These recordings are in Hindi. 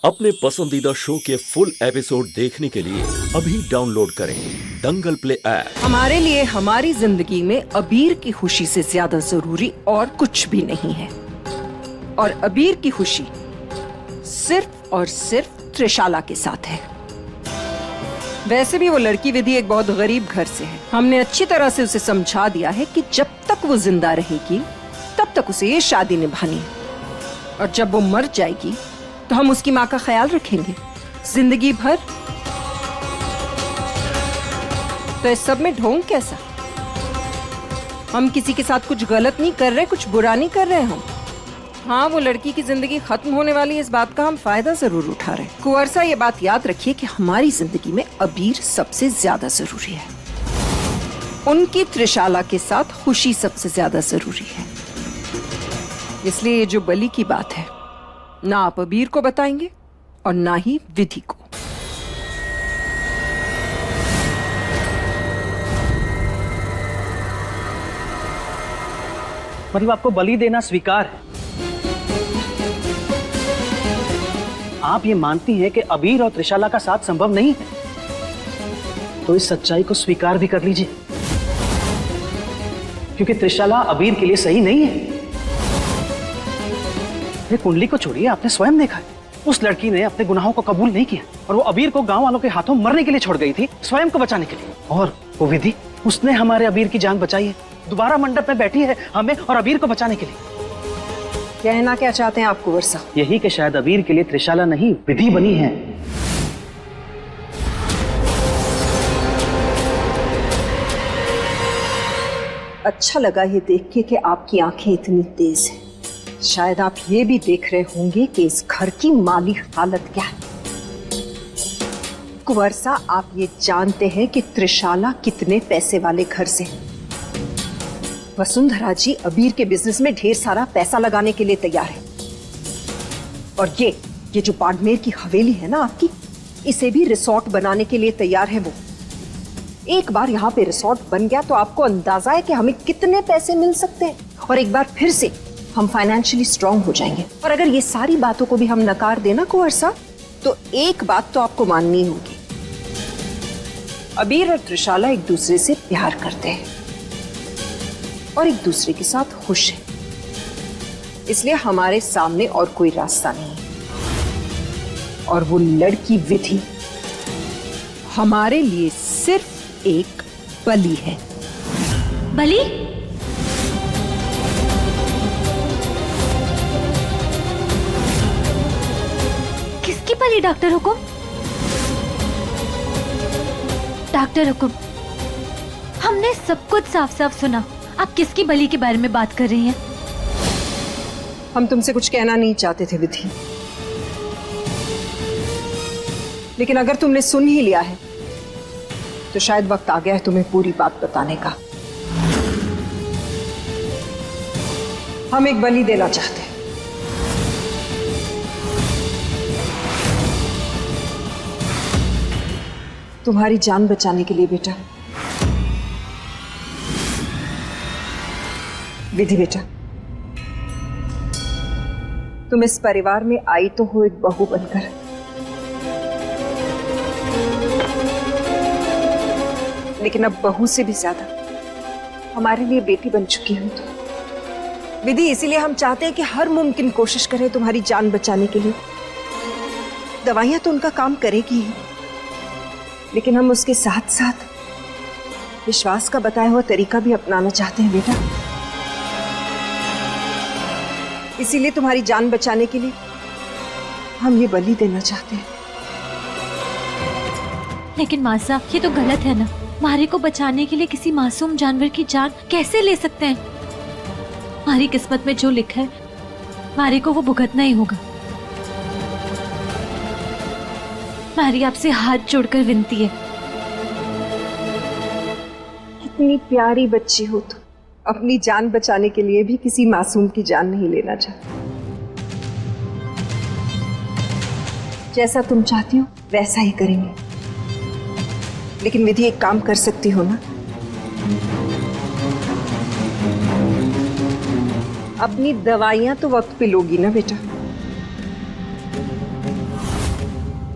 अपने पसंदीदा शो के फुल एपिसोड देखने के लिए अभी डाउनलोड करें दंगल प्ले ऐप। हमारे लिए हमारी जिंदगी में अबीर की खुशी से ज्यादा जरूरी और कुछ भी नहीं है। और अबीर की खुशी सिर्फ और सिर्फ त्रिशाला के साथ है। वैसे भी वो लड़की विधि एक बहुत गरीब घर से है। हमने अच्छी तरह से उसे समझा दिया है कि जब तक वो जिंदा रहेगी तब तक उसे ये शादी निभानी है, और जब वो मर जाएगी तो हम उसकी माँ का ख्याल रखेंगे जिंदगी भर। तो इस सब में ढोंग कैसा? हम किसी के साथ कुछ गलत नहीं कर रहे, कुछ बुरा नहीं कर रहे हम। हाँ, वो लड़की की जिंदगी खत्म होने वाली है, इस बात का हम फायदा जरूर उठा रहे हैं। कुंवरसा, ये बात याद रखिए कि हमारी जिंदगी में अबीर सबसे ज्यादा जरूरी है। उनकी त्रिशाला के साथ खुशी सबसे ज्यादा जरूरी है। इसलिए ये जो बलि की बात है, ना आप अबीर को बताएंगे और ना ही विधि को। मतलब आपको बलि देना स्वीकार है? आप ये मानती हैं कि अबीर और त्रिशाला का साथ संभव नहीं है, तो इस सच्चाई को स्वीकार भी कर लीजिए, क्योंकि त्रिशाला अबीर के लिए सही नहीं है। ये कुंडली को छोड़िए, आपने स्वयं देखा है, उस लड़की ने अपने गुनाहों को कबूल नहीं किया और वो अबीर को गांव वालों के हाथों मरने के लिए छोड़ गई थी, स्वयं को बचाने के लिए। और वो विधि, उसने हमारे अबीर की जान बचाई है, दोबारा मंडप में बैठी है हमें और अबीर को बचाने के लिए। कहना क्या चाहते हैं आप कुंवरसा? यही कि शायद अबीर के लिए त्रिशाला नहीं, विधि बनी है। अच्छा लगा ये देख के कि आपकी आंखें इतनी तेज हैं। शायद आप ये भी देख रहे होंगे कि इस घर की माली हालत क्या है। कुंवरसा, आप ये जानते हैं कि त्रिशाला कितने पैसे वाले घर से है। वसुंधरा जी अबीर के बिजनेस में ढेर सारा पैसा लगाने के लिए तैयार है। और ये जो बाड़मेर की हवेली है ना आपकी, इसे भी रिसोर्ट बनाने के लिए तैयार है वो। एक बार यहाँ पे रिसोर्ट बन गया तो आपको अंदाजा है कि हमें कितने पैसे मिल सकते हैं, और एक बार फिर से हम फाइनेंशियली स्ट्रांग हो जाएंगे। और अगर ये सारी बातों को भी हम नकार देना कुंवरसा, तो एक बात तो आपको माननी होगी, अबीर और त्रिशाला एक दूसरे से प्यार करते हैं और एक दूसरे के साथ खुश है। इसलिए हमारे सामने और कोई रास्ता नहीं है। और वो लड़की विधि हमारे लिए सिर्फ एक बलि है। बलि? किसकी बलि डॉक्टर हुकुम? डॉक्टर हुकुम, हमने सब कुछ साफ साफ सुना। आप किसकी बलि के बारे में बात कर रही हैं? हम तुमसे कुछ कहना नहीं चाहते थे विधि, लेकिन अगर तुमने सुन ही लिया है तो शायद वक्त आ गया है तुम्हें पूरी बात बताने का। हम एक बलि देना चाहते हैं। तुम्हारी जान बचाने के लिए बेटा। विधि बेटा, तुम इस परिवार में आई तो हो एक बहू बनकर, लेकिन अब बहू से भी ज्यादा हमारे लिए बेटी बन चुकी हो तुम। विधि, इसीलिए हम चाहते हैं कि हर मुमकिन कोशिश करें तुम्हारी जान बचाने के लिए। दवाइयां तो उनका काम करेगी ही, लेकिन हम उसके साथ साथ विश्वास का बताया हुआ तरीका भी अपनाना चाहते हैं बेटा। इसीलिए तुम्हारी जान बचाने के लिए हम ये बलि देना चाहते हैं। लेकिन माँ साहब, ये तो गलत है ना। मारी को बचाने के लिए किसी मासूम जानवर की जान कैसे ले सकते हैं? मारी किस्मत में जो लिखा है, मारी को वो भुगतना ही होगा। मारी आपसे हाथ जोड़कर विनती है। कितनी प्यारी बच्ची हो तुम, अपनी जान बचाने के लिए भी किसी मासूम की जान नहीं लेना चाहती। जैसा तुम चाहती हो वैसा ही करेंगे। लेकिन विधि, एक काम कर सकती हो ना, अपनी दवाइयां तो वक्त पे लोगी ना बेटा?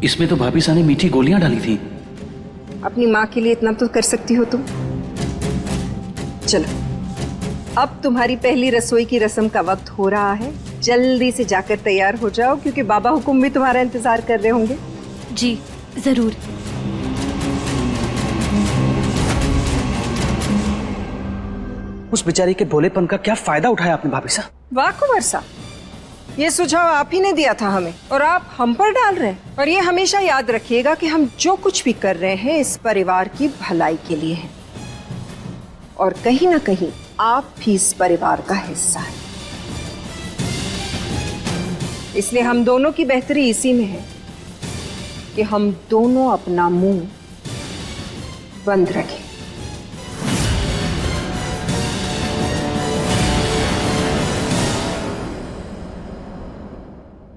इसमें तो भाभी सा ने मीठी गोलियां डाली थी। अपनी माँ के लिए इतना तो कर सकती हो तुम। चलो, अब तुम्हारी पहली रसोई की रस्म का वक्त हो रहा है। जल्दी से जाकर तैयार हो जाओ, क्योंकि बाबा हुकुम भी तुम्हारा इंतजार कर रहे होंगे। जी जरूर। उस बेचारी के भोलेपन का क्या फायदा उठाया आपने भाभी सा? वाह कुंवर साहब, ये सुझाव आप ही ने दिया था हमें और आप हम पर डाल रहे हैं। और ये हमेशा याद रखिएगा कि हम जो कुछ भी कर रहे हैं इस परिवार की भलाई के लिए है, और कहीं ना कहीं आप भी इस परिवार का हिस्सा है। इसलिए हम दोनों की बेहतरी इसी में है कि हम दोनों अपना मुंह बंद रखें।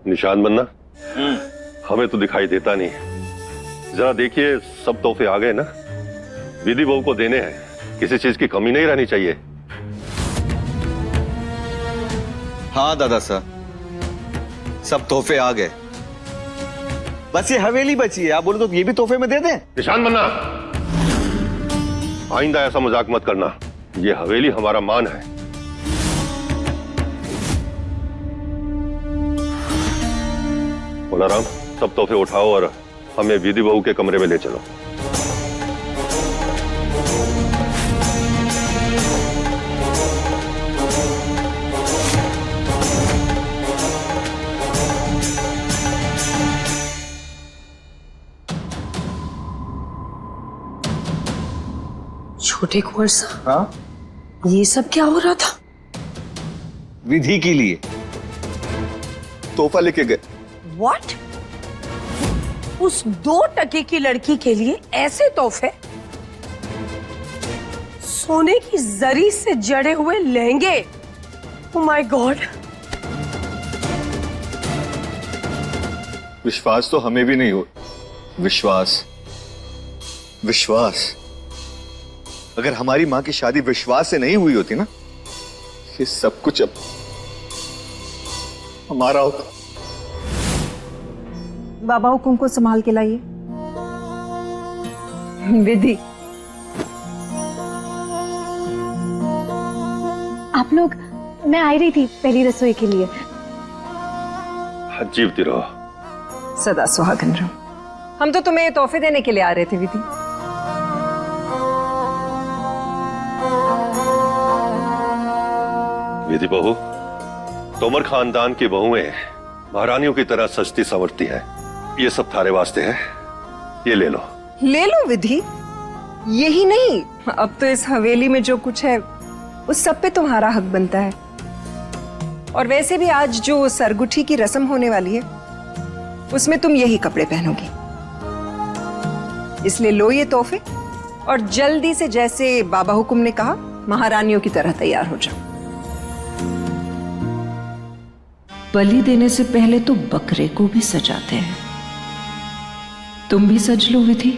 निशान बनना हमें तो दिखाई देता नहीं। जरा देखिए, सब तोहफे आ गए ना। विधि बहू को देने हैं, किसी चीज की कमी नहीं रहनी चाहिए। हाँ दादा साहब, सब तोहफे आ गए। बस ये हवेली बची है, आप बोले तो ये भी तोहफे में दे दें। निशान बनना, आइंदा ऐसा मजाक मत करना। ये हवेली हमारा मान है। बोलाराम, सब तोहफे उठाओ और हमें विधि बहू के कमरे में ले चलो। छोटे कुंवर साहब, हाँ, ये सब क्या हो रहा था? विधि के लिए तोहफा लेके गए। व्हाट? उस 2 टके की लड़की के लिए ऐसे तोहफे? सोने की जरी से जड़े हुए लहंगे? Oh my God! विश्वास तो हमें भी नहीं हो। विश्वास, विश्वास। अगर हमारी माँ की शादी विश्वास से नहीं हुई होती ना, ये सब कुछ अब हमारा होता। बाबा हुकुम को संभाल के लाइए। विधि, आप लोग, मैं आई रही थी पहली रसोई के लिए। जीवती रहो। सदा सुहागन रहो। हम तो तुम्हें ये तोहफे देने के लिए आ रहे थे विधि। विधि बहू, तोमर खानदान की बहुएं महारानियों की तरह सजती संवरती हैं। ये सब थारे वास्ते है, ये ले लो। ले लो विधि। यही नहीं, अब तो इस हवेली में जो कुछ है उस सब पे तुम्हारा हक बनता है। और वैसे भी आज जो सरगुठी की रस्म होने वाली है उसमें तुम यही कपड़े पहनोगी। इसलिए लो ये तोहफे और जल्दी से, जैसे बाबा हुकुम ने कहा, महारानियों की तरह तैयार हो जाओ। बलि देने से पहले तो बकरे को भी सजाते हैं। तुम भी सज लो विधि।